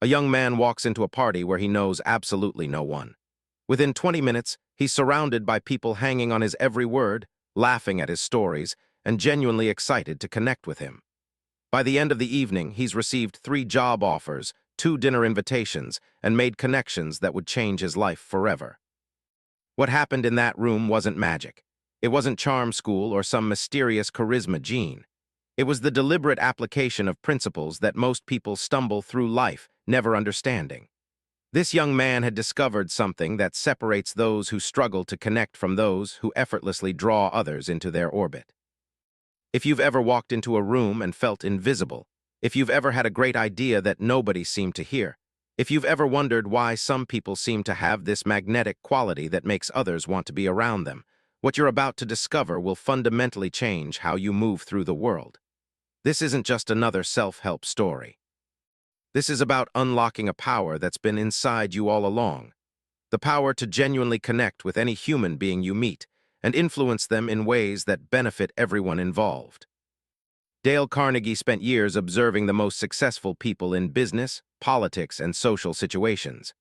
A young man walks into a party where he knows absolutely no one. Within 20 minutes, he's surrounded by people hanging on his every word, laughing at his stories, and genuinely excited to connect with him. By the end of the evening, he's received 3 job offers, 2 dinner invitations, and made connections that would change his life forever. What happened in that room wasn't magic. It wasn't charm school or some mysterious charisma gene. It was the deliberate application of principles that most people stumble through life, never understanding. This young man had discovered something that separates those who struggle to connect from those who effortlessly draw others into their orbit. If you've ever walked into a room and felt invisible, if you've ever had a great idea that nobody seemed to hear, if you've ever wondered why some people seem to have this magnetic quality that makes others want to be around them, what you're about to discover will fundamentally change how you move through the world. This isn't just another self-help story. This is about unlocking a power that's been inside you all along. The power to genuinely connect with any human being you meet and influence them in ways that benefit everyone involved. Dale Carnegie spent years observing the most successful people in business, politics, and social situations.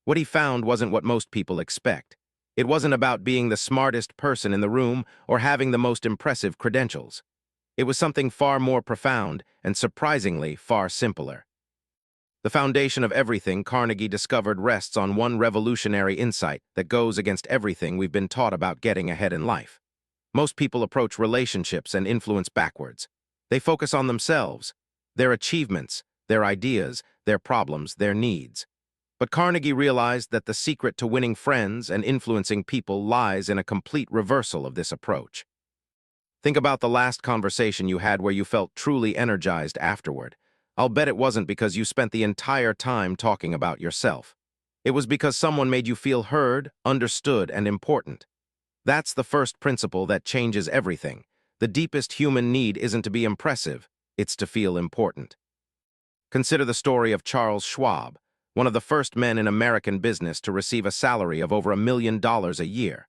What he found wasn't what most people expect. It wasn't about being the smartest person in the room or having the most impressive credentials. It was something far more profound and surprisingly far simpler. The foundation of everything Carnegie discovered rests on one revolutionary insight that goes against everything we've been taught about getting ahead in life. Most people approach relationships and influence backwards. They focus on themselves, their achievements, their ideas, their problems, their needs. But Carnegie realized that the secret to winning friends and influencing people lies in a complete reversal of this approach. Think about the last conversation you had where you felt truly energized afterward. I'll bet it wasn't because you spent the entire time talking about yourself. It was because someone made you feel heard, understood, and important. That's the first principle that changes everything. The deepest human need isn't to be impressive, it's to feel important. Consider the story of Charles Schwab, one of the first men in American business to receive a salary of over $1 million a year.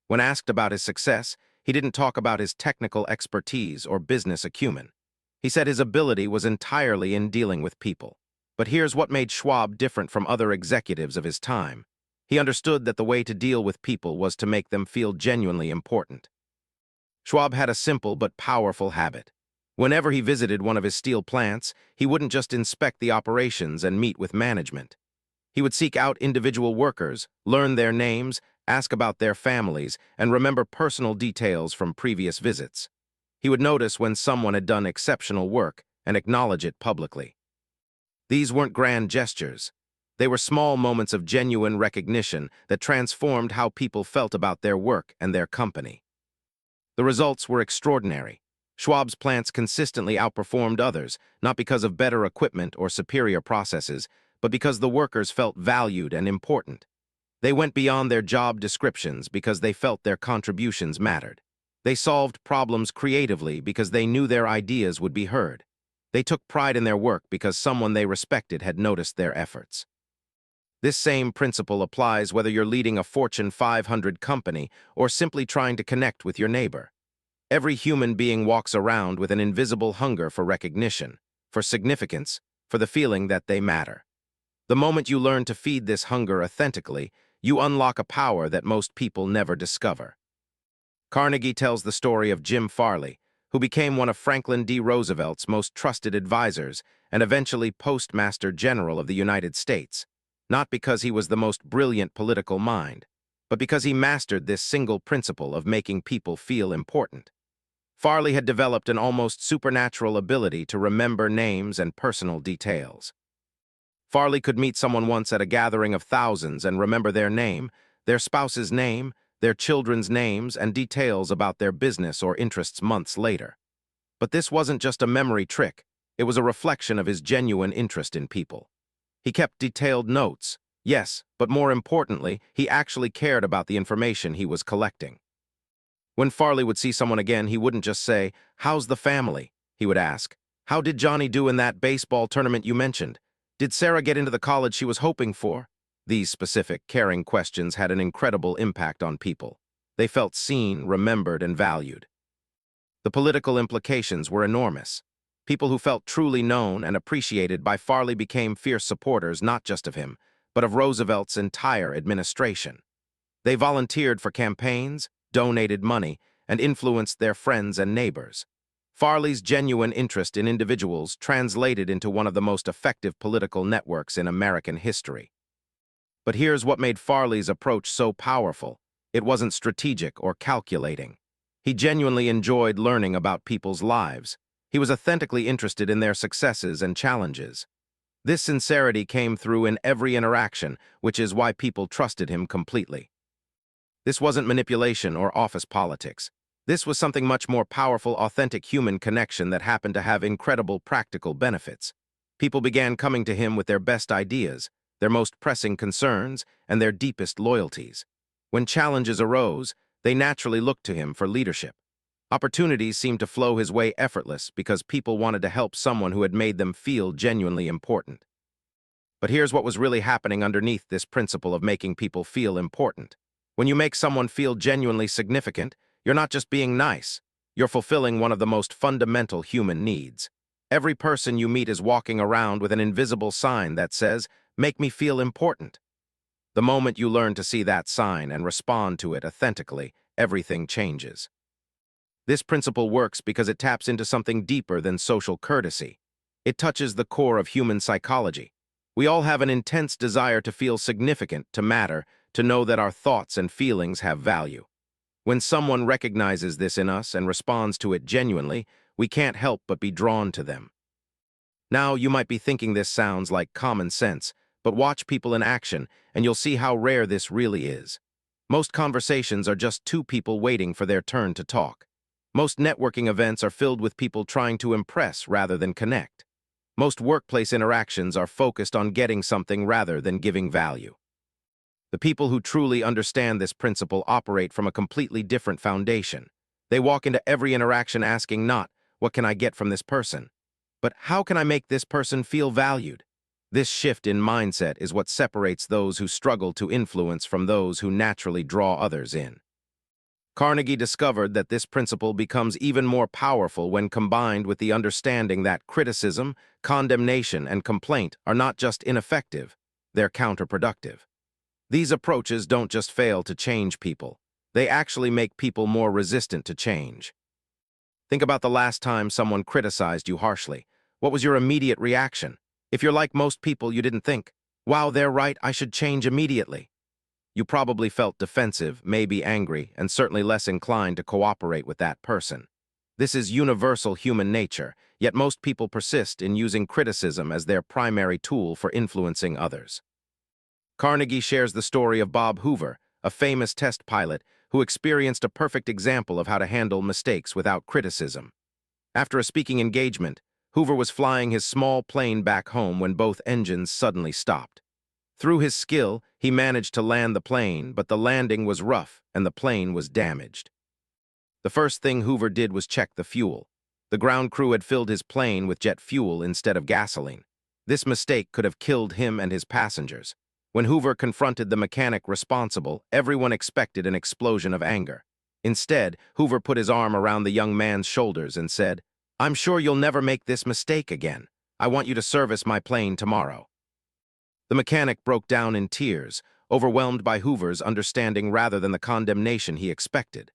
When asked about his success, he didn't talk about his technical expertise or business acumen. He said his ability was entirely in dealing with people. But here's what made Schwab different from other executives of his time. He understood that the way to deal with people was to make them feel genuinely important. Schwab had a simple but powerful habit. Whenever he visited one of his steel plants, he wouldn't just inspect the operations and meet with management. He would seek out individual workers, learn their names, ask about their families, and remember personal details from previous visits. He would notice when someone had done exceptional work and acknowledge it publicly. These weren't grand gestures. They were small moments of genuine recognition that transformed how people felt about their work and their company. The results were extraordinary. Schwab's plants consistently outperformed others, not because of better equipment or superior processes, but because the workers felt valued and important. They went beyond their job descriptions because they felt their contributions mattered. They solved problems creatively because they knew their ideas would be heard. They took pride in their work because someone they respected had noticed their efforts. This same principle applies whether you're leading a Fortune 500 company or simply trying to connect with your neighbor. Every human being walks around with an invisible hunger for recognition, for significance, for the feeling that they matter. The moment you learn to feed this hunger authentically, you unlock a power that most people never discover. Carnegie tells the story of Jim Farley, who became one of Franklin D. Roosevelt's most trusted advisors and eventually Postmaster General of the United States, not because he was the most brilliant political mind, but because he mastered this single principle of making people feel important. Farley had developed an almost supernatural ability to remember names and personal details. Farley could meet someone once at a gathering of thousands and remember their name, their spouse's name, their children's names, and details about their business or interests months later. But this wasn't just a memory trick, it was a reflection of his genuine interest in people. He kept detailed notes, yes, but more importantly, he actually cared about the information he was collecting. When Farley would see someone again, he wouldn't just say, "How's the family?" He would ask, "How did Johnny do in that baseball tournament you mentioned? Did Sarah get into the college she was hoping for?" These specific, caring questions had an incredible impact on people. They felt seen, remembered, and valued. The political implications were enormous. People who felt truly known and appreciated by Farley became fierce supporters not just of him, but of Roosevelt's entire administration. They volunteered for campaigns, donated money, and influenced their friends and neighbors. Farley's genuine interest in individuals translated into one of the most effective political networks in American history. But here's what made Farley's approach so powerful. It wasn't strategic or calculating. He genuinely enjoyed learning about people's lives. He was authentically interested in their successes and challenges. This sincerity came through in every interaction, which is why people trusted him completely. This wasn't manipulation or office politics. This was something much more powerful, authentic human connection that happened to have incredible practical benefits. People began coming to him with their best ideas, their most pressing concerns, and their deepest loyalties. When challenges arose, they naturally looked to him for leadership. Opportunities seemed to flow his way effortless because people wanted to help someone who had made them feel genuinely important. But here's what was really happening underneath this principle of making people feel important. When you make someone feel genuinely significant, you're not just being nice. You're fulfilling one of the most fundamental human needs. Every person you meet is walking around with an invisible sign that says, "Make me feel important." The moment you learn to see that sign and respond to it authentically, everything changes. This principle works because it taps into something deeper than social courtesy. It touches the core of human psychology. We all have an intense desire to feel significant, to matter, to know that our thoughts and feelings have value. When someone recognizes this in us and responds to it genuinely, we can't help but be drawn to them. Now, you might be thinking this sounds like common sense, but watch people in action, and you'll see how rare this really is. Most conversations are just two people waiting for their turn to talk. Most networking events are filled with people trying to impress rather than connect. Most workplace interactions are focused on getting something rather than giving value. The people who truly understand this principle operate from a completely different foundation. They walk into every interaction asking not, "What can I get from this person?" but "How can I make this person feel valued?" This shift in mindset is what separates those who struggle to influence from those who naturally draw others in. Carnegie discovered that this principle becomes even more powerful when combined with the understanding that criticism, condemnation, and complaint are not just ineffective, they're counterproductive. These approaches don't just fail to change people, they actually make people more resistant to change. Think about the last time someone criticized you harshly. What was your immediate reaction? If you're like most people, you didn't think, "Wow, they're right, I should change immediately." You probably felt defensive, maybe angry, and certainly less inclined to cooperate with that person. This is universal human nature, yet most people persist in using criticism as their primary tool for influencing others. Carnegie shares the story of Bob Hoover, a famous test pilot who experienced a perfect example of how to handle mistakes without criticism. After a speaking engagement, Hoover was flying his small plane back home when both engines suddenly stopped. Through his skill, he managed to land the plane, but the landing was rough and the plane was damaged. The first thing Hoover did was check the fuel. The ground crew had filled his plane with jet fuel instead of gasoline. This mistake could have killed him and his passengers. When Hoover confronted the mechanic responsible, everyone expected an explosion of anger. Instead, Hoover put his arm around the young man's shoulders and said, "I'm sure you'll never make this mistake again. I want you to service my plane tomorrow." The mechanic broke down in tears, overwhelmed by Hoover's understanding rather than the condemnation he expected.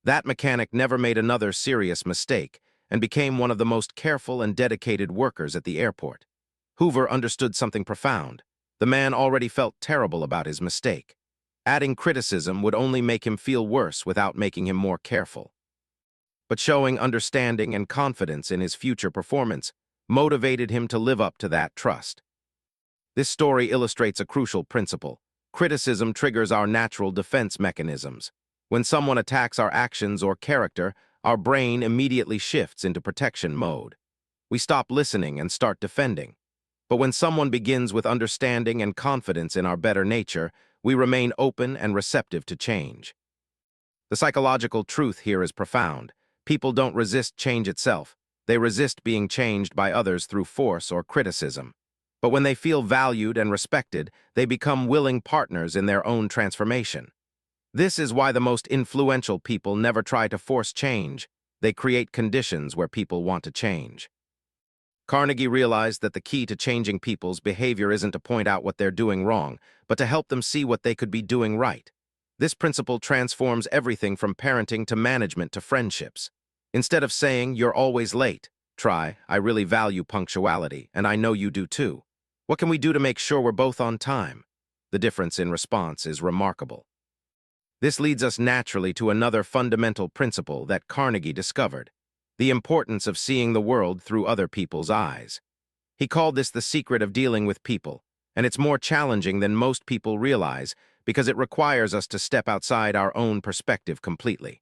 That mechanic never made another serious mistake and became one of the most careful and dedicated workers at the airport. Hoover understood something profound. The man already felt terrible about his mistake. Adding criticism would only make him feel worse without making him more careful. But showing understanding and confidence in his future performance motivated him to live up to that trust. This story illustrates a crucial principle. Criticism triggers our natural defense mechanisms. When someone attacks our actions or character, our brain immediately shifts into protection mode. We stop listening and start defending. But when someone begins with understanding and confidence in our better nature, we remain open and receptive to change. The psychological truth here is profound. People don't resist change itself. They resist being changed by others through force or criticism. But when they feel valued and respected, they become willing partners in their own transformation. This is why the most influential people never try to force change. They create conditions where people want to change. Carnegie realized that the key to changing people's behavior isn't to point out what they're doing wrong, but to help them see what they could be doing right. This principle transforms everything from parenting to management to friendships. Instead of saying, "You're always late," try, "I really value punctuality, and I know you do too. What can we do to make sure we're both on time?" The difference in response is remarkable. This leads us naturally to another fundamental principle that Carnegie discovered: the importance of seeing the world through other people's eyes. He called this the secret of dealing with people, and it's more challenging than most people realize because it requires us to step outside our own perspective completely.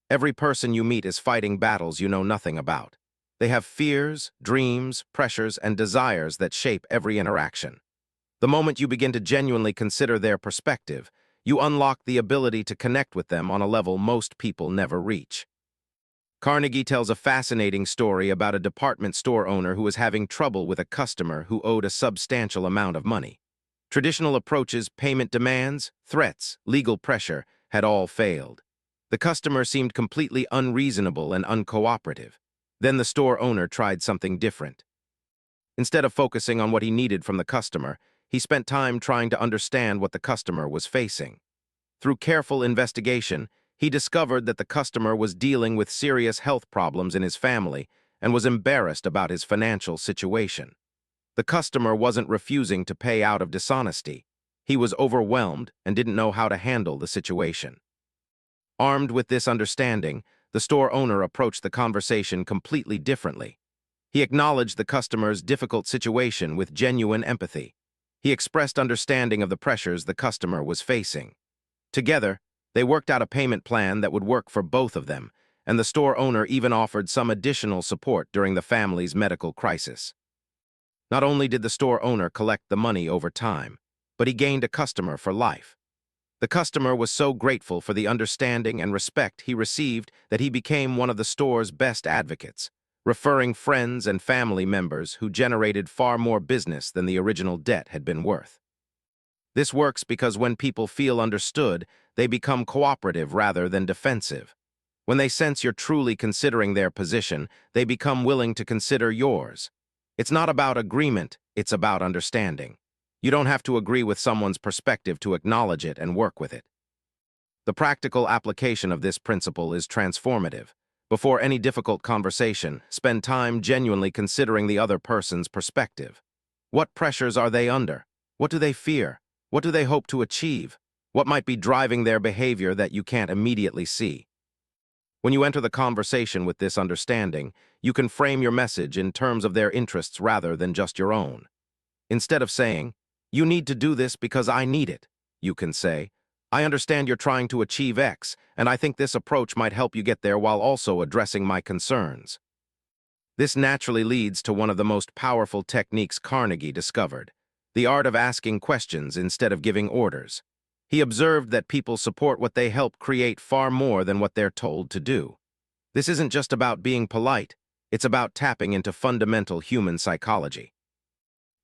Every person you meet is fighting battles you know nothing about. They have fears, dreams, pressures, and desires that shape every interaction. The moment you begin to genuinely consider their perspective, you unlock the ability to connect with them on a level most people never reach. Carnegie tells a fascinating story about a department store owner who was having trouble with a customer who owed a substantial amount of money. Traditional approaches, payment demands, threats, legal pressure had all failed. The customer seemed completely unreasonable and uncooperative. Then the store owner tried something different. Instead of focusing on what he needed from the customer, he spent time trying to understand what the customer was facing. Through careful investigation, he discovered that the customer was dealing with serious health problems in his family and was embarrassed about his financial situation. The customer wasn't refusing to pay out of dishonesty. He was overwhelmed and didn't know how to handle the situation. Armed with this understanding, the store owner approached the conversation completely differently. He acknowledged the customer's difficult situation with genuine empathy. He expressed understanding of the pressures the customer was facing. Together, they worked out a payment plan that would work for both of them, and the store owner even offered some additional support during the family's medical crisis. Not only did the store owner collect the money over time, but he gained a customer for life. The customer was so grateful for the understanding and respect he received that he became one of the store's best advocates, referring friends and family members who generated far more business than the original debt had been worth. This works because when people feel understood, they become cooperative rather than defensive. When they sense you're truly considering their position, they become willing to consider yours. It's not about agreement, it's about understanding. You don't have to agree with someone's perspective to acknowledge it and work with it. The practical application of this principle is transformative. Before any difficult conversation, spend time genuinely considering the other person's perspective. What pressures are they under? What do they fear? What do they hope to achieve? What might be driving their behavior that you can't immediately see? When you enter the conversation with this understanding, you can frame your message in terms of their interests rather than just your own. Instead of saying, "You need to do this because I need it," you can say, "I understand you're trying to achieve X, and I think this approach might help you get there while also addressing my concerns." This naturally leads to one of the most powerful techniques Carnegie discovered: the art of asking questions instead of giving orders. He observed that people support what they help create far more than what they're told to do. This isn't just about being polite, it's about tapping into fundamental human psychology.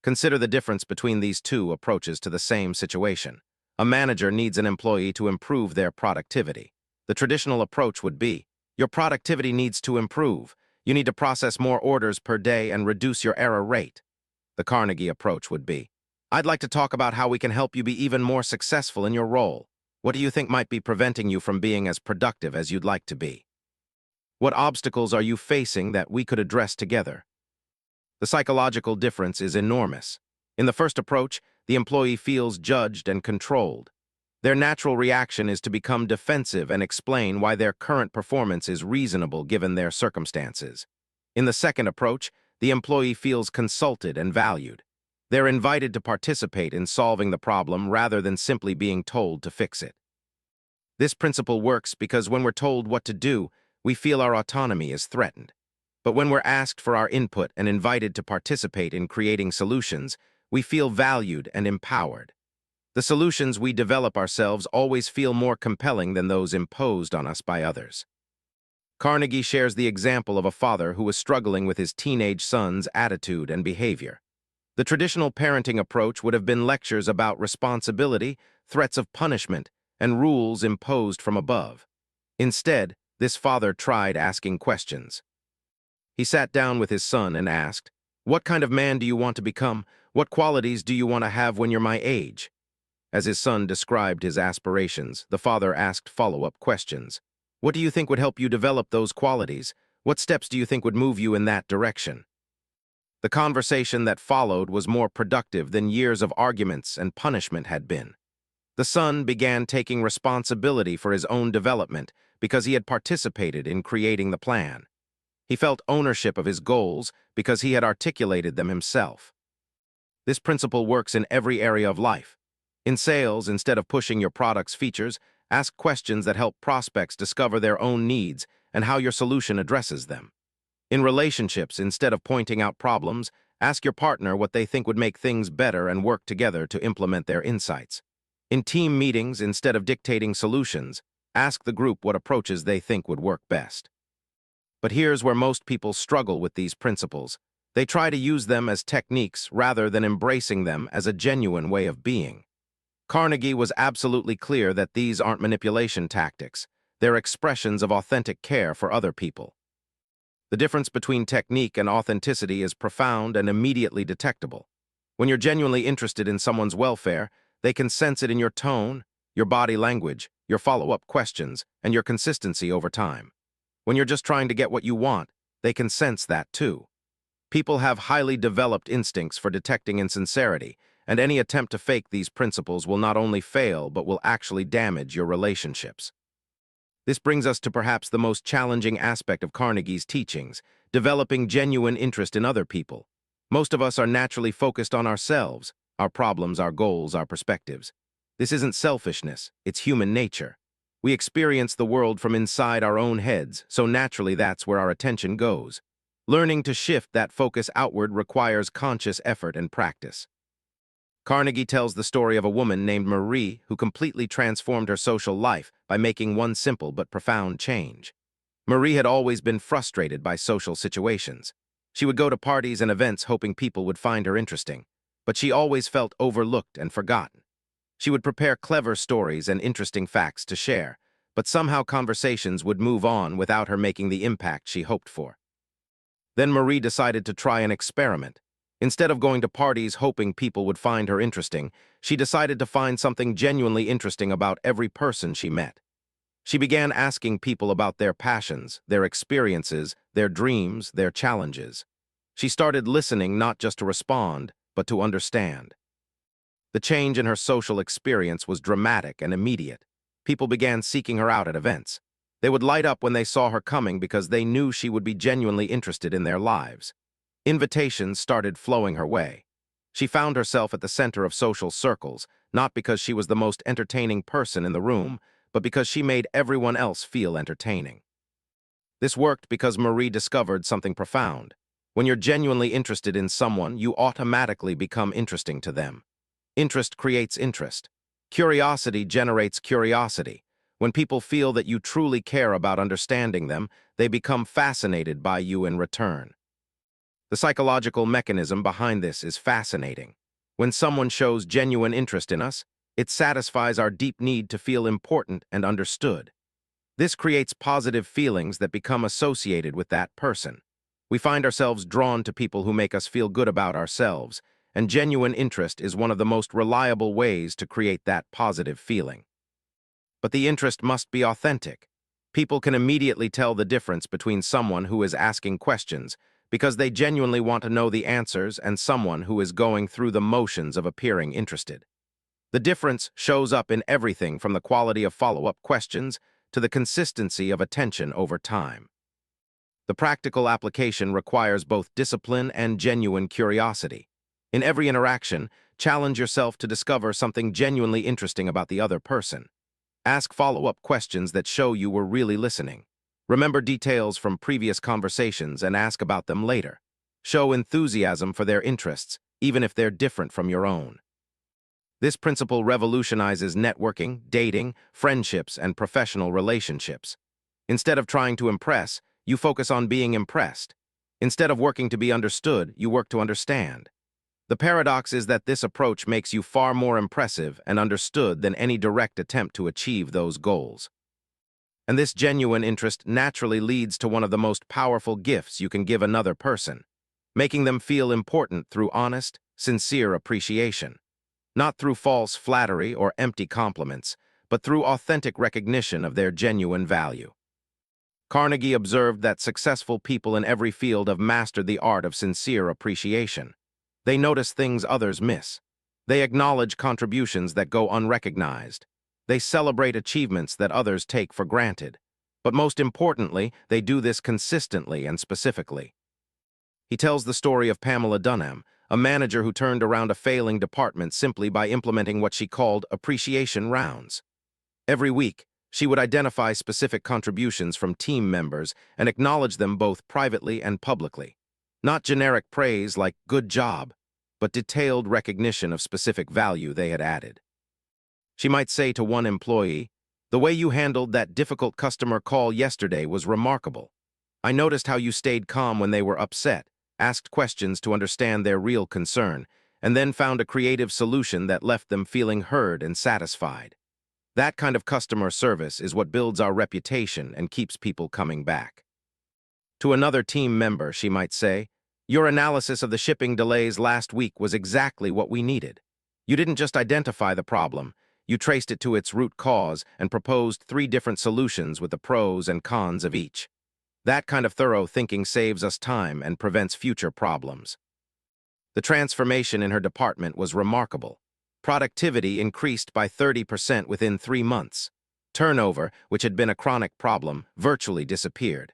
Consider the difference between these two approaches to the same situation. A manager needs an employee to improve their productivity. The traditional approach would be, "Your productivity needs to improve. You need to process more orders per day and reduce your error rate." The Carnegie approach would be, "I'd like to talk about how we can help you be even more successful in your role. What do you think might be preventing you from being as productive as you'd like to be? What obstacles are you facing that we could address together?" The psychological difference is enormous. In the first approach, the employee feels judged and controlled. Their natural reaction is to become defensive and explain why their current performance is reasonable given their circumstances. In the second approach, the employee feels consulted and valued. They're invited to participate in solving the problem rather than simply being told to fix it. This principle works because when we're told what to do, we feel our autonomy is threatened. But when we're asked for our input and invited to participate in creating solutions, we feel valued and empowered. The solutions we develop ourselves always feel more compelling than those imposed on us by others. Carnegie shares the example of a father who was struggling with his teenage son's attitude and behavior. The traditional parenting approach would have been lectures about responsibility, threats of punishment, and rules imposed from above. Instead, this father tried asking questions. He sat down with his son and asked, "What kind of man do you want to become? What qualities do you want to have when you're my age?" As his son described his aspirations, the father asked follow-up questions. "What do you think would help you develop those qualities? What steps do you think would move you in that direction?" The conversation that followed was more productive than years of arguments and punishment had been. The son began taking responsibility for his own development because he had participated in creating the plan. He felt ownership of his goals because he had articulated them himself. This principle works in every area of life. In sales, instead of pushing your product's features, ask questions that help prospects discover their own needs and how your solution addresses them. In relationships, instead of pointing out problems, ask your partner what they think would make things better and work together to implement their insights. In team meetings, instead of dictating solutions, ask the group what approaches they think would work best. But here's where most people struggle with these principles. They try to use them as techniques rather than embracing them as a genuine way of being. Carnegie was absolutely clear that these aren't manipulation tactics. They're expressions of authentic care for other people. The difference between technique and authenticity is profound and immediately detectable. When you're genuinely interested in someone's welfare, they can sense it in your tone, your body language, your follow-up questions, and your consistency over time. When you're just trying to get what you want, they can sense that too. People have highly developed instincts for detecting insincerity, and any attempt to fake these principles will not only fail but will actually damage your relationships. This brings us to perhaps the most challenging aspect of Carnegie's teachings, developing genuine interest in other people. Most of us are naturally focused on ourselves, our problems, our goals, our perspectives. This isn't selfishness, it's human nature. We experience the world from inside our own heads, so naturally that's where our attention goes. Learning to shift that focus outward requires conscious effort and practice. Carnegie tells the story of a woman named Marie who completely transformed her social life by making one simple but profound change. Marie had always been frustrated by social situations. She would go to parties and events hoping people would find her interesting, but she always felt overlooked and forgotten. She would prepare clever stories and interesting facts to share, but somehow conversations would move on without her making the impact she hoped for. Then Marie decided to try an experiment. Instead of going to parties hoping people would find her interesting, she decided to find something genuinely interesting about every person she met. She began asking people about their passions, their experiences, their dreams, their challenges. She started listening not just to respond, but to understand. The change in her social experience was dramatic and immediate. People began seeking her out at events. They would light up when they saw her coming because they knew she would be genuinely interested in their lives. Invitations started flowing her way. She found herself at the center of social circles, not because she was the most entertaining person in the room, but because she made everyone else feel entertaining. This worked because Marie discovered something profound. When you're genuinely interested in someone, you automatically become interesting to them. Interest creates interest. Curiosity generates curiosity. When people feel that you truly care about understanding them, they become fascinated by you in return. The psychological mechanism behind this is fascinating. When someone shows genuine interest in us, it satisfies our deep need to feel important and understood. This creates positive feelings that become associated with that person. We find ourselves drawn to people who make us feel good about ourselves, and genuine interest is one of the most reliable ways to create that positive feeling. But the interest must be authentic. People can immediately tell the difference between someone who is asking questions because they genuinely want to know the answers and someone who is going through the motions of appearing interested. The difference shows up in everything from the quality of follow-up questions to the consistency of attention over time. The practical application requires both discipline and genuine curiosity. In every interaction, challenge yourself to discover something genuinely interesting about the other person. Ask follow-up questions that show you were really listening. Remember details from previous conversations and ask about them later. Show enthusiasm for their interests, even if they're different from your own. This principle revolutionizes networking, dating, friendships, and professional relationships. Instead of trying to impress, you focus on being impressed. Instead of working to be understood, you work to understand. The paradox is that this approach makes you far more impressive and understood than any direct attempt to achieve those goals. And this genuine interest naturally leads to one of the most powerful gifts you can give another person, making them feel important through honest, sincere appreciation. Not through false flattery or empty compliments, but through authentic recognition of their genuine value. Carnegie observed that successful people in every field have mastered the art of sincere appreciation. They notice things others miss. They acknowledge contributions that go unrecognized. They celebrate achievements that others take for granted. But most importantly, they do this consistently and specifically. He tells the story of Pamela Dunham, a manager who turned around a failing department simply by implementing what she called appreciation rounds. Every week, she would identify specific contributions from team members and acknowledge them both privately and publicly. Not generic praise like "good job," but detailed recognition of specific value they had added. She might say to one employee, "The way you handled that difficult customer call yesterday was remarkable. I noticed how you stayed calm when they were upset, asked questions to understand their real concern, and then found a creative solution that left them feeling heard and satisfied." That kind of customer service is what builds our reputation and keeps people coming back. To another team member, she might say, "Your analysis of the shipping delays last week was exactly what we needed. You didn't just identify the problem, you traced it to its root cause and proposed 3 different solutions with the pros and cons of each. That kind of thorough thinking saves us time and prevents future problems." The transformation in her department was remarkable. Productivity increased by 30% within 3 months. Turnover, which had been a chronic problem, virtually disappeared.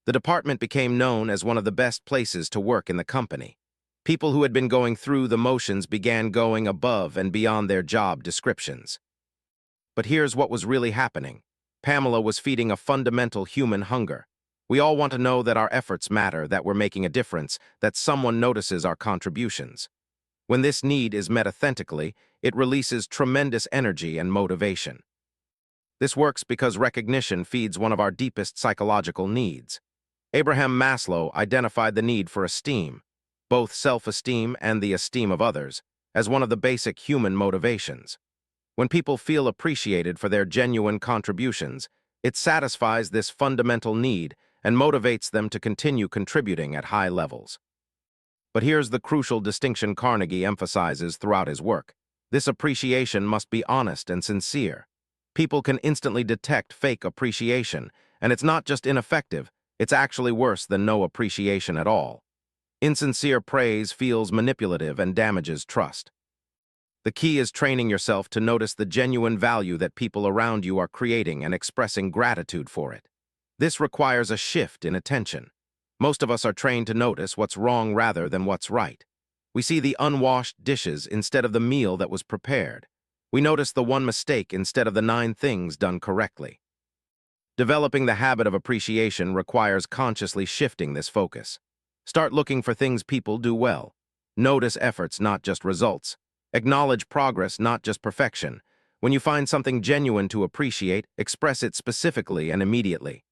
The department became known as one of the best places to work in the company. People who had been going through the motions began going above and beyond their job descriptions. But here's what was really happening. Pamela was feeding a fundamental human hunger. We all want to know that our efforts matter, that we're making a difference, that someone notices our contributions. When this need is met authentically, it releases tremendous energy and motivation. This works because recognition feeds one of our deepest psychological needs. Abraham Maslow identified the need for esteem, both self-esteem and the esteem of others, as one of the basic human motivations. When people feel appreciated for their genuine contributions, it satisfies this fundamental need and motivates them to continue contributing at high levels. But here's the crucial distinction Carnegie emphasizes throughout his work. This appreciation must be honest and sincere. People can instantly detect fake appreciation, and it's not just ineffective, it's actually worse than no appreciation at all. Insincere praise feels manipulative and damages trust. The key is training yourself to notice the genuine value that people around you are creating and expressing gratitude for it. This requires a shift in attention. Most of us are trained to notice what's wrong rather than what's right. We see the unwashed dishes instead of the meal that was prepared. We notice the one mistake instead of the 9 things done correctly. Developing the habit of appreciation requires consciously shifting this focus. Start looking for things people do well. Notice efforts, not just results. Acknowledge progress, not just perfection. When you find something genuine to appreciate, express it specifically and immediately.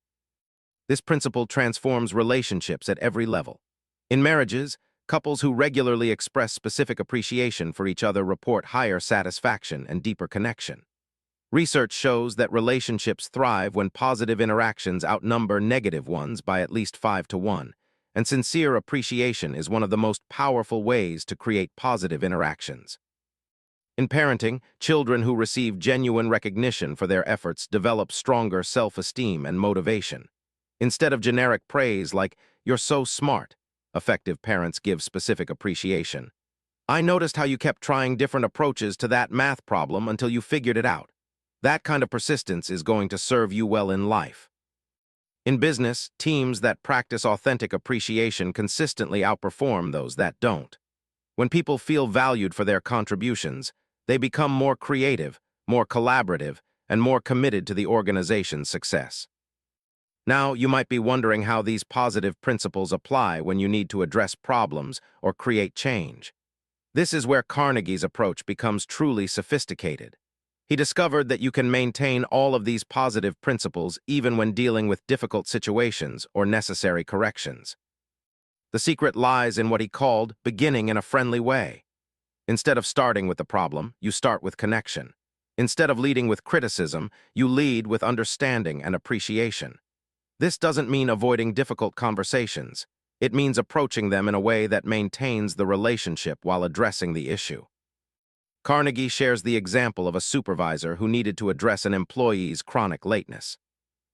This principle transforms relationships at every level. In marriages, couples who regularly express specific appreciation for each other report higher satisfaction and deeper connection. Research shows that relationships thrive when positive interactions outnumber negative ones by at least 5 to 1, and sincere appreciation is one of the most powerful ways to create positive interactions. In parenting, children who receive genuine recognition for their efforts develop stronger self-esteem and motivation. Instead of generic praise like, "You're so smart," effective parents give specific appreciation. "I noticed how you kept trying different approaches to that math problem until you figured it out." That kind of persistence is going to serve you well in life. In business, teams that practice authentic appreciation consistently outperform those that don't. When people feel valued for their contributions, they become more creative, more collaborative, and more committed to the organization's success. Now, you might be wondering how these positive principles apply when you need to address problems or create change. This is where Carnegie's approach becomes truly sophisticated. He discovered that you can maintain all of these positive principles even when dealing with difficult situations or necessary corrections. The secret lies in what he called beginning in a friendly way. Instead of starting with the problem, you start with connection. Instead of leading with criticism, you lead with understanding and appreciation. This doesn't mean avoiding difficult conversations. It means approaching them in a way that maintains the relationship while addressing the issue. Carnegie shares the example of a supervisor who needed to address an employee's chronic lateness.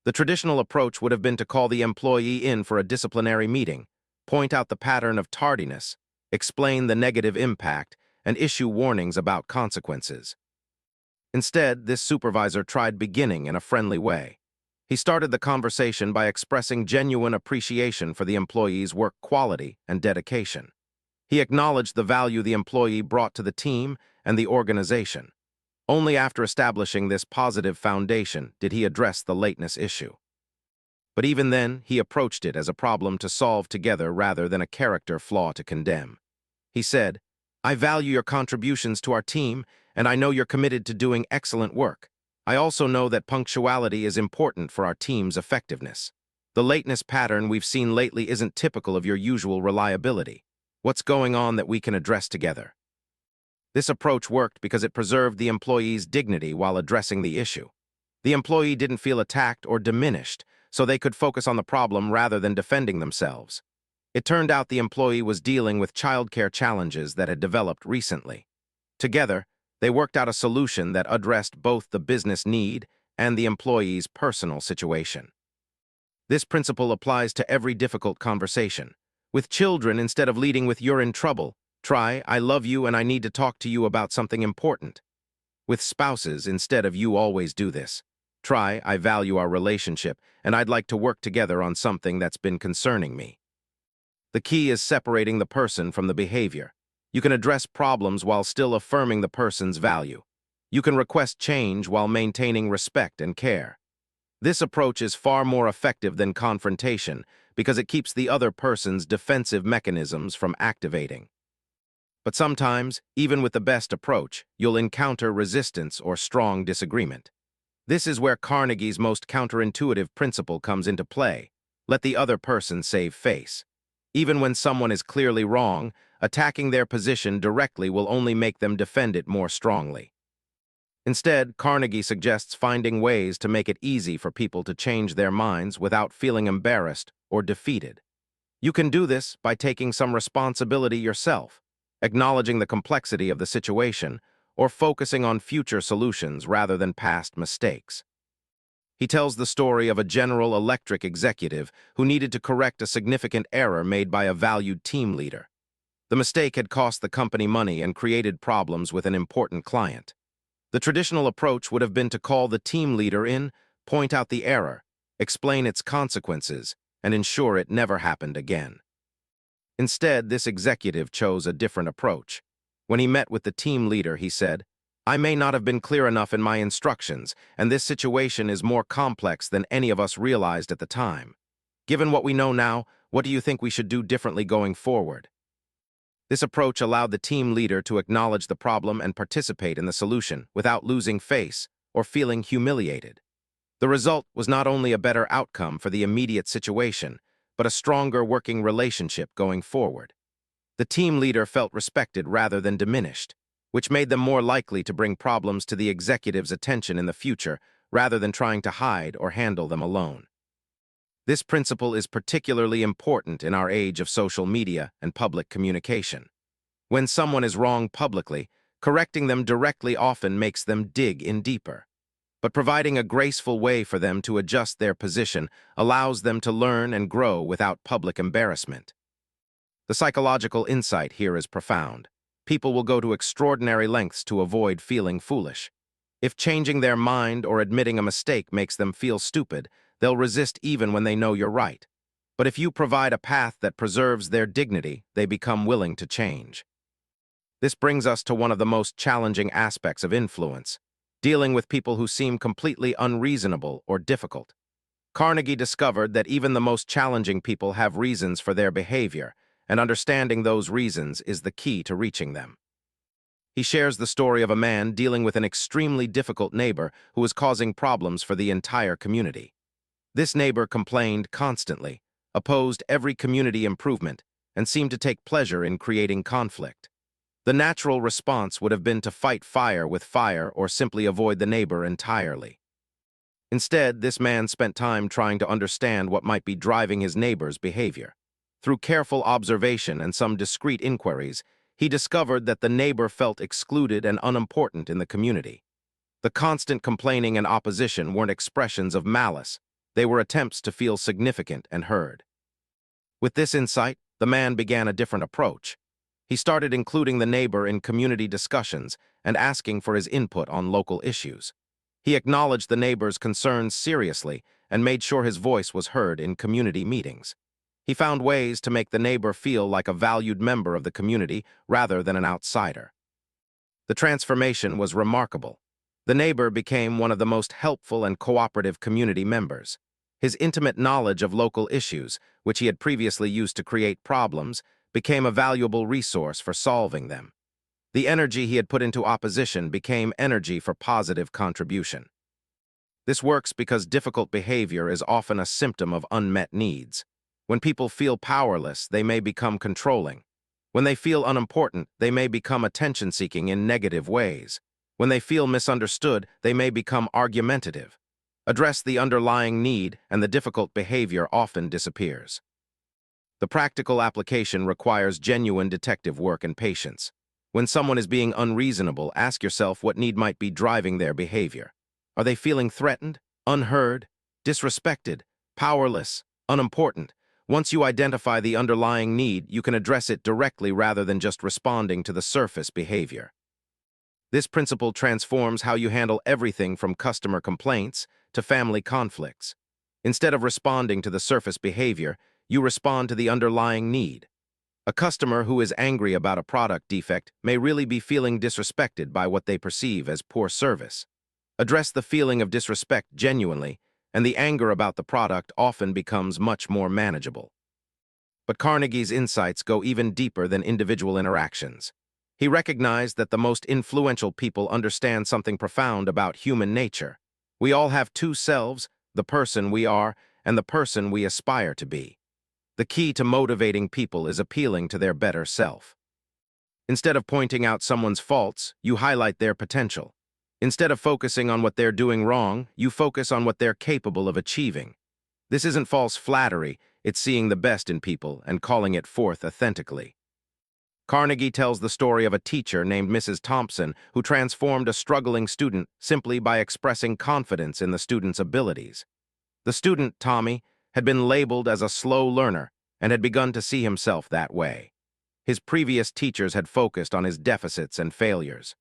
The traditional approach would have been to call the employee in for a disciplinary meeting, point out the pattern of tardiness, explain the negative impact, and issue warnings about consequences. Instead, this supervisor tried beginning in a friendly way. He started the conversation by expressing genuine appreciation for the employee's work quality and dedication. He acknowledged the value the employee brought to the team and the organization. Only after establishing this positive foundation did he address the lateness issue. But even then, he approached it as a problem to solve together rather than a character flaw to condemn. He said, "I value your contributions to our team, and I know you're committed to doing excellent work. I also know that punctuality is important for our team's effectiveness. The lateness pattern we've seen lately isn't typical of your usual reliability. What's going on that we can address together?" This approach worked because it preserved the employee's dignity while addressing the issue. The employee didn't feel attacked or diminished, so they could focus on the problem rather than defending themselves. It turned out the employee was dealing with childcare challenges that had developed recently. Together, they worked out a solution that addressed both the business need and the employee's personal situation. This principle applies to every difficult conversation. With children, instead of leading with "you're in trouble," try "I love you and I need to talk to you about something important." With spouses, instead of "you always do this," try "I value our relationship and I'd like to work together on something that's been concerning me." The key is separating the person from the behavior. You can address problems while still affirming the person's value. You can request change while maintaining respect and care. This approach is far more effective than confrontation because it keeps the other person's defensive mechanisms from activating. But sometimes, even with the best approach, you'll encounter resistance or strong disagreement. This is where Carnegie's most counterintuitive principle comes into play. Let the other person save face. Even when someone is clearly wrong, attacking their position directly will only make them defend it more strongly. Instead, Carnegie suggests finding ways to make it easy for people to change their minds without feeling embarrassed or defeated. You can do this by taking some responsibility yourself, acknowledging the complexity of the situation, or focusing on future solutions rather than past mistakes. He tells the story of a General Electric executive who needed to correct a significant error made by a valued team leader. The mistake had cost the company money and created problems with an important client. The traditional approach would have been to call the team leader in, point out the error, explain its consequences, and ensure it never happened again. Instead, this executive chose a different approach. When he met with the team leader, he said, "I may not have been clear enough in my instructions, and this situation is more complex than any of us realized at the time. Given what we know now, what do you think we should do differently going forward?" This approach allowed the team leader to acknowledge the problem and participate in the solution without losing face or feeling humiliated. The result was not only a better outcome for the immediate situation, but a stronger working relationship going forward. The team leader felt respected rather than diminished, which made them more likely to bring problems to the executive's attention in the future rather than trying to hide or handle them alone. This principle is particularly important in our age of social media and public communication. When someone is wrong publicly, correcting them directly often makes them dig in deeper. But providing a graceful way for them to adjust their position allows them to learn and grow without public embarrassment. The psychological insight here is profound. People will go to extraordinary lengths to avoid feeling foolish. If changing their mind or admitting a mistake makes them feel stupid, they'll resist even when they know you're right. But if you provide a path that preserves their dignity, they become willing to change. This brings us to one of the most challenging aspects of influence, dealing with people who seem completely unreasonable or difficult. Carnegie discovered that even the most challenging people have reasons for their behavior, and understanding those reasons is the key to reaching them. He shares the story of a man dealing with an extremely difficult neighbor who was causing problems for the entire community. This neighbor complained constantly, opposed every community improvement, and seemed to take pleasure in creating conflict. The natural response would have been to fight fire with fire or simply avoid the neighbor entirely. Instead, this man spent time trying to understand what might be driving his neighbor's behavior. Through careful observation and some discreet inquiries, he discovered that the neighbor felt excluded and unimportant in the community. The constant complaining and opposition weren't expressions of malice. They were attempts to feel significant and heard. With this insight, the man began a different approach. He started including the neighbor in community discussions and asking for his input on local issues. He acknowledged the neighbor's concerns seriously and made sure his voice was heard in community meetings. He found ways to make the neighbor feel like a valued member of the community rather than an outsider. The transformation was remarkable. The neighbor became one of the most helpful and cooperative community members. His intimate knowledge of local issues, which he had previously used to create problems, became a valuable resource for solving them. The energy he had put into opposition became energy for positive contribution. This works because difficult behavior is often a symptom of unmet needs. When people feel powerless, they may become controlling. When they feel unimportant, they may become attention-seeking in negative ways. When they feel misunderstood, they may become argumentative. Address the underlying need, and the difficult behavior often disappears. The practical application requires genuine detective work and patience. When someone is being unreasonable, ask yourself what need might be driving their behavior. Are they feeling threatened, unheard, disrespected, powerless, unimportant? Once you identify the underlying need, you can address it directly rather than just responding to the surface behavior. This principle transforms how you handle everything from customer complaints to family conflicts. Instead of responding to the surface behavior, you respond to the underlying need. A customer who is angry about a product defect may really be feeling disrespected by what they perceive as poor service. Address the feeling of disrespect genuinely, and the anger about the product often becomes much more manageable. But Carnegie's insights go even deeper than individual interactions. He recognized that the most influential people understand something profound about human nature. We all have two selves, the person we are and the person we aspire to be. The key to motivating people is appealing to their better self. Instead of pointing out someone's faults, you highlight their potential. Instead of focusing on what they're doing wrong, you focus on what they're capable of achieving. This isn't false flattery, it's seeing the best in people and calling it forth authentically. Carnegie tells the story of a teacher named Mrs. Thompson who transformed a struggling student simply by expressing confidence in the student's abilities. The student, Tommy, had been labeled as a slow learner and had begun to see himself that way. His previous teachers had focused on his deficits and failures.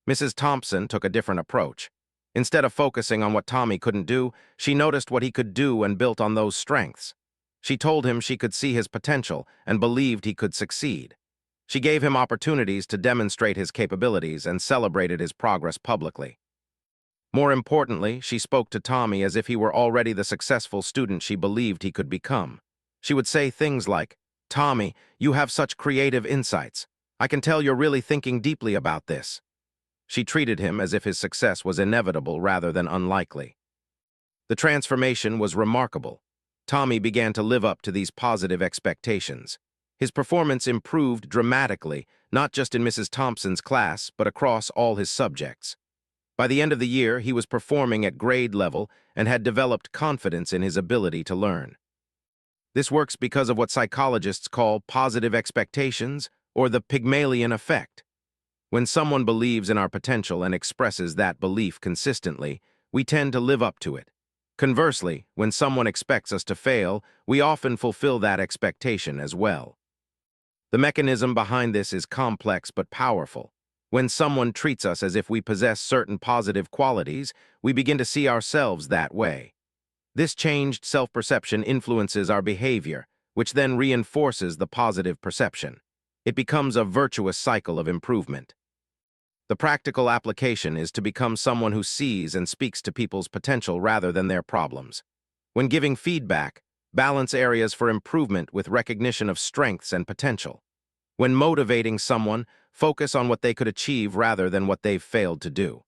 Mrs. Thompson took a different approach. Instead of focusing on what Tommy couldn't do, she noticed what he could do and built on those strengths. She told him she could see his potential and believed he could succeed. She gave him opportunities to demonstrate his capabilities and celebrated his progress publicly. More importantly, she spoke to Tommy as if he were already the successful student she believed he could become. She would say things like, "Tommy, you have such creative insights. I can tell you're really thinking deeply about this." She treated him as if his success was inevitable rather than unlikely. The transformation was remarkable. Tommy began to live up to these positive expectations. His performance improved dramatically, not just in Mrs. Thompson's class, but across all his subjects. By the end of the year, he was performing at grade level and had developed confidence in his ability to learn. This works because of what psychologists call positive expectations, or the Pygmalion effect. When someone believes in our potential and expresses that belief consistently, we tend to live up to it. Conversely, when someone expects us to fail, we often fulfill that expectation as well. The mechanism behind this is complex but powerful. When someone treats us as if we possess certain positive qualities, we begin to see ourselves that way. This changed self-perception influences our behavior, which then reinforces the positive perception. It becomes a virtuous cycle of improvement. The practical application is to become someone who sees and speaks to people's potential rather than their problems. When giving feedback, balance areas for improvement with recognition of strengths and potential. When motivating someone, focus on what they could achieve rather than what they've failed to do.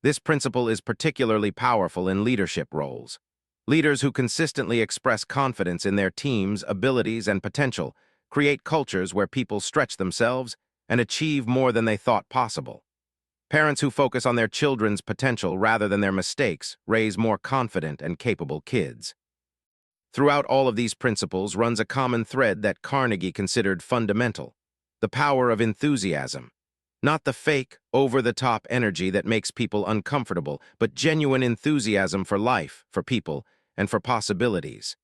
This principle is particularly powerful in leadership roles. Leaders who consistently express confidence in their team's abilities and potential create cultures where people stretch themselves and achieve more than they thought possible. Parents who focus on their children's potential rather than their mistakes raise more confident and capable kids. Throughout all of these principles runs a common thread that Carnegie considered fundamental: the power of enthusiasm. Not the fake, over-the-top energy that makes people uncomfortable, but genuine enthusiasm for life, for people, and for possibilities.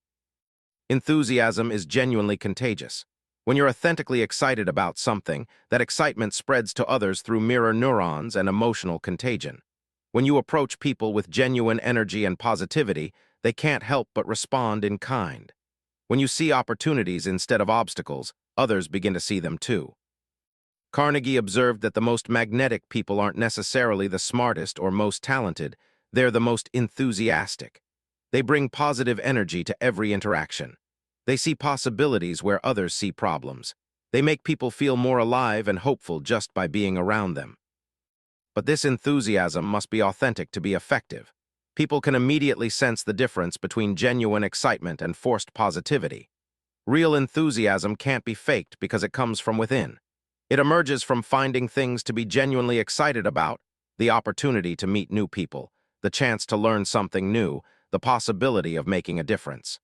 Enthusiasm is genuinely contagious. When you're authentically excited about something, that excitement spreads to others through mirror neurons and emotional contagion. When you approach people with genuine energy and positivity, they can't help but respond in kind. When you see opportunities instead of obstacles, others begin to see them too. Carnegie observed that the most magnetic people aren't necessarily the smartest or most talented, they're the most enthusiastic. They bring positive energy to every interaction. They see possibilities where others see problems. They make people feel more alive and hopeful just by being around them. But this enthusiasm must be authentic to be effective. People can immediately sense the difference between genuine excitement and forced positivity. Real enthusiasm can't be faked because it comes from within. It emerges from finding things to be genuinely excited about: the opportunity to meet new people, the chance to learn something new, the possibility of making a difference.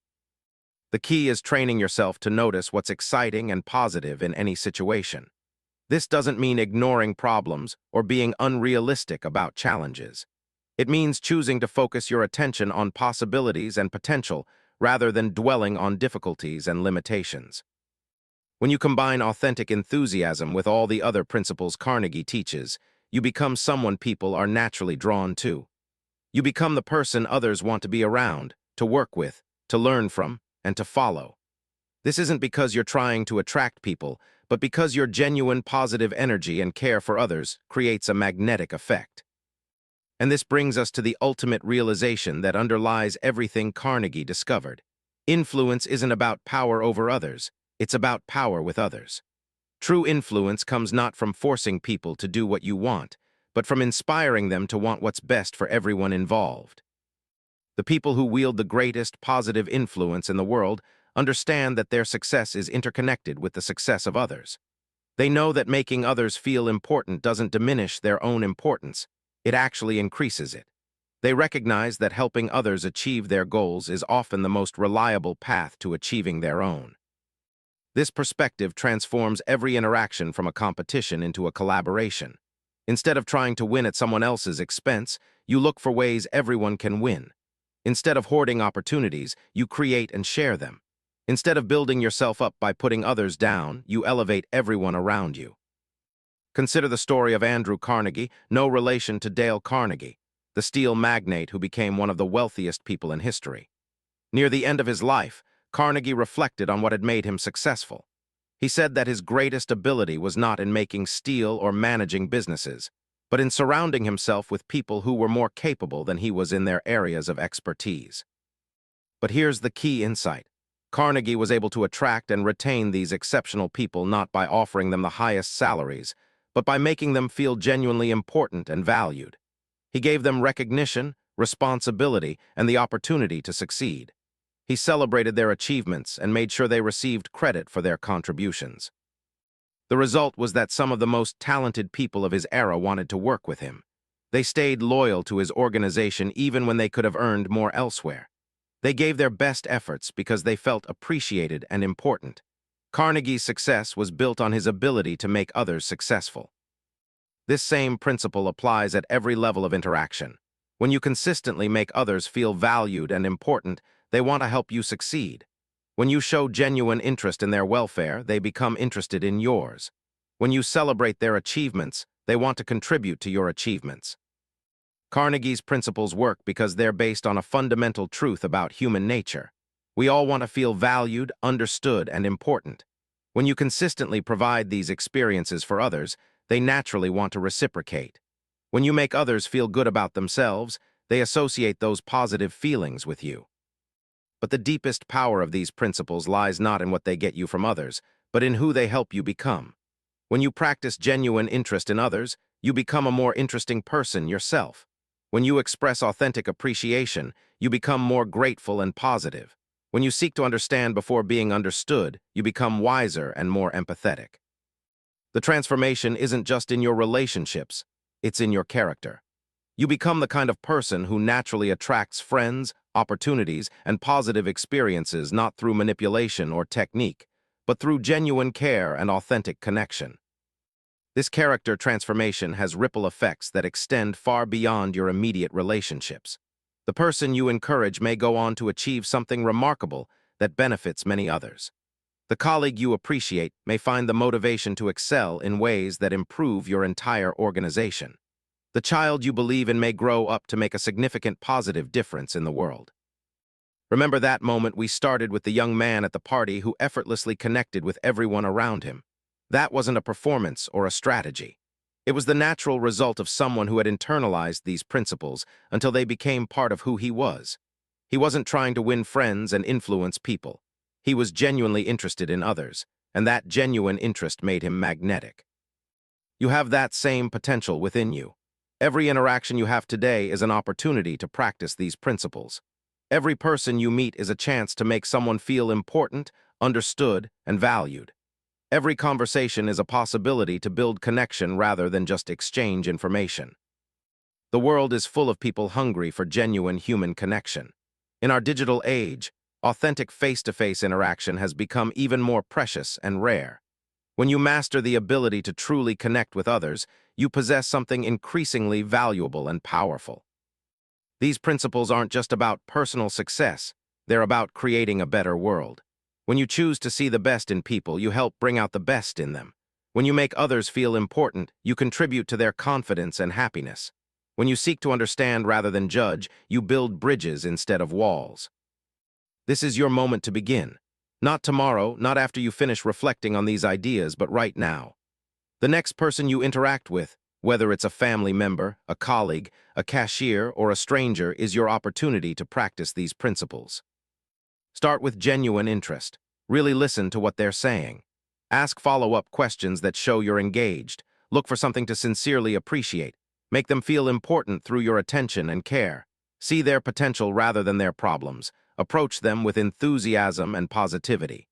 The key is training yourself to notice what's exciting and positive in any situation. This doesn't mean ignoring problems or being unrealistic about challenges. It means choosing to focus your attention on possibilities and potential rather than dwelling on difficulties and limitations. When you combine authentic enthusiasm with all the other principles Carnegie teaches, you become someone people are naturally drawn to. You become the person others want to be around, to work with, to learn from, and to follow. This isn't because you're trying to attract people, but because your genuine positive energy and care for others creates a magnetic effect. And this brings us to the ultimate realization that underlies everything Carnegie discovered. Influence isn't about power over others, it's about power with others. True influence comes not from forcing people to do what you want, but from inspiring them to want what's best for everyone involved. The people who wield the greatest positive influence in the world understand that their success is interconnected with the success of others. They know that making others feel important doesn't diminish their own importance, it actually increases it. They recognize that helping others achieve their goals is often the most reliable path to achieving their own. This perspective transforms every interaction from a competition into a collaboration. Instead of trying to win at someone else's expense, you look for ways everyone can win. Instead of hoarding opportunities, you create and share them. Instead of building yourself up by putting others down, you elevate everyone around you. Consider the story of Andrew Carnegie, no relation to Dale Carnegie, the steel magnate who became one of the wealthiest people in history. Near the end of his life, Carnegie reflected on what had made him successful. He said that his greatest ability was not in making steel or managing businesses, but in surrounding himself with people who were more capable than he was in their areas of expertise. But here's the key insight. Carnegie was able to attract and retain these exceptional people not by offering them the highest salaries, but by making them feel genuinely important and valued. He gave them recognition, responsibility, and the opportunity to succeed. He celebrated their achievements and made sure they received credit for their contributions. The result was that some of the most talented people of his era wanted to work with him. They stayed loyal to his organization even when they could have earned more elsewhere. They gave their best efforts because they felt appreciated and important. Carnegie's success was built on his ability to make others successful. This same principle applies at every level of interaction. When you consistently make others feel valued and important, they want to help you succeed. When you show genuine interest in their welfare, they become interested in yours. When you celebrate their achievements, they want to contribute to your achievements. Carnegie's principles work because they're based on a fundamental truth about human nature. We all want to feel valued, understood, and important. When you consistently provide these experiences for others, they naturally want to reciprocate. When you make others feel good about themselves, they associate those positive feelings with you. But the deepest power of these principles lies not in what they get you from others, but in who they help you become. When you practice genuine interest in others, you become a more interesting person yourself. When you express authentic appreciation, you become more grateful and positive. When you seek to understand before being understood, you become wiser and more empathetic. The transformation isn't just in your relationships, it's in your character. You become the kind of person who naturally attracts friends, opportunities, and positive experiences not through manipulation or technique, but through genuine care and authentic connection. This character transformation has ripple effects that extend far beyond your immediate relationships. The person you encourage may go on to achieve something remarkable that benefits many others. The colleague you appreciate may find the motivation to excel in ways that improve your entire organization. The child you believe in may grow up to make a significant positive difference in the world. Remember that moment we started with the young man at the party who effortlessly connected with everyone around him. That wasn't a performance or a strategy. It was the natural result of someone who had internalized these principles until they became part of who he was. He wasn't trying to win friends and influence people. He was genuinely interested in others, and that genuine interest made him magnetic. You have that same potential within you. Every interaction you have today is an opportunity to practice these principles. Every person you meet is a chance to make someone feel important, understood, and valued. Every conversation is a possibility to build connection rather than just exchange information. The world is full of people hungry for genuine human connection. In our digital age, authentic face-to-face interaction has become even more precious and rare. When you master the ability to truly connect with others, you possess something increasingly valuable and powerful. These principles aren't just about personal success, they're about creating a better world. When you choose to see the best in people, you help bring out the best in them. When you make others feel important, you contribute to their confidence and happiness. When you seek to understand rather than judge, you build bridges instead of walls. This is your moment to begin. Not tomorrow, not after you finish reflecting on these ideas, but right now. The next person you interact with, whether it's a family member, a colleague, a cashier, or a stranger, is your opportunity to practice these principles. Start with genuine interest. Really listen to what they're saying. Ask follow-up questions that show you're engaged. Look for something to sincerely appreciate. Make them feel important through your attention and care. See their potential rather than their problems. Approach them with enthusiasm and positivity.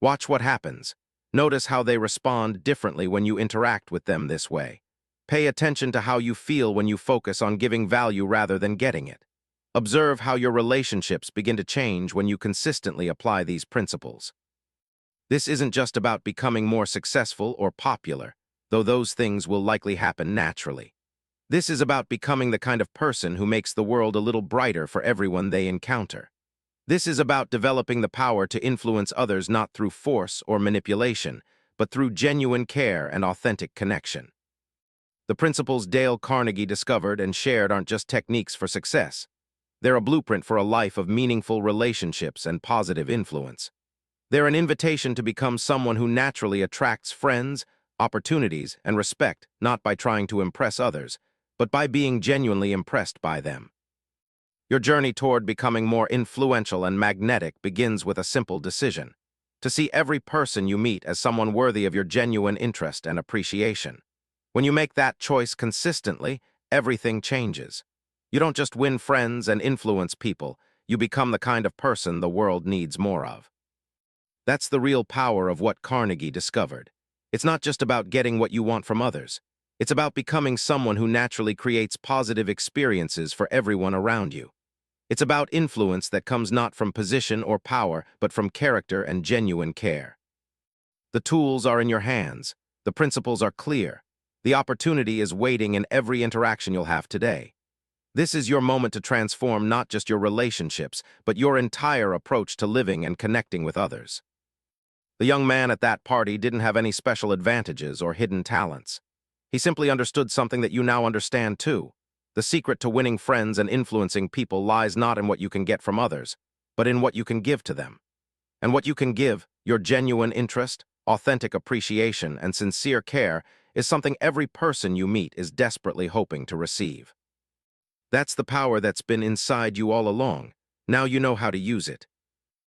Watch what happens. Notice how they respond differently when you interact with them this way. Pay attention to how you feel when you focus on giving value rather than getting it. Observe how your relationships begin to change when you consistently apply these principles. This isn't just about becoming more successful or popular, though those things will likely happen naturally. This is about becoming the kind of person who makes the world a little brighter for everyone they encounter. This is about developing the power to influence others not through force or manipulation, but through genuine care and authentic connection. The principles Dale Carnegie discovered and shared aren't just techniques for success. They're a blueprint for a life of meaningful relationships and positive influence. They're an invitation to become someone who naturally attracts friends, opportunities, and respect, not by trying to impress others, but by being genuinely impressed by them. Your journey toward becoming more influential and magnetic begins with a simple decision: to see every person you meet as someone worthy of your genuine interest and appreciation. When you make that choice consistently, everything changes. You don't just win friends and influence people, you become the kind of person the world needs more of. That's the real power of what Carnegie discovered. It's not just about getting what you want from others. It's about becoming someone who naturally creates positive experiences for everyone around you. It's about influence that comes not from position or power, but from character and genuine care. The tools are in your hands. The principles are clear. The opportunity is waiting in every interaction you'll have today. This is your moment to transform not just your relationships, but your entire approach to living and connecting with others. The young man at that party didn't have any special advantages or hidden talents. He simply understood something that you now understand too. The secret to winning friends and influencing people lies not in what you can get from others, but in what you can give to them. And what you can give, your genuine interest, authentic appreciation, and sincere care, is something every person you meet is desperately hoping to receive. That's the power that's been inside you all along. Now you know how to use it.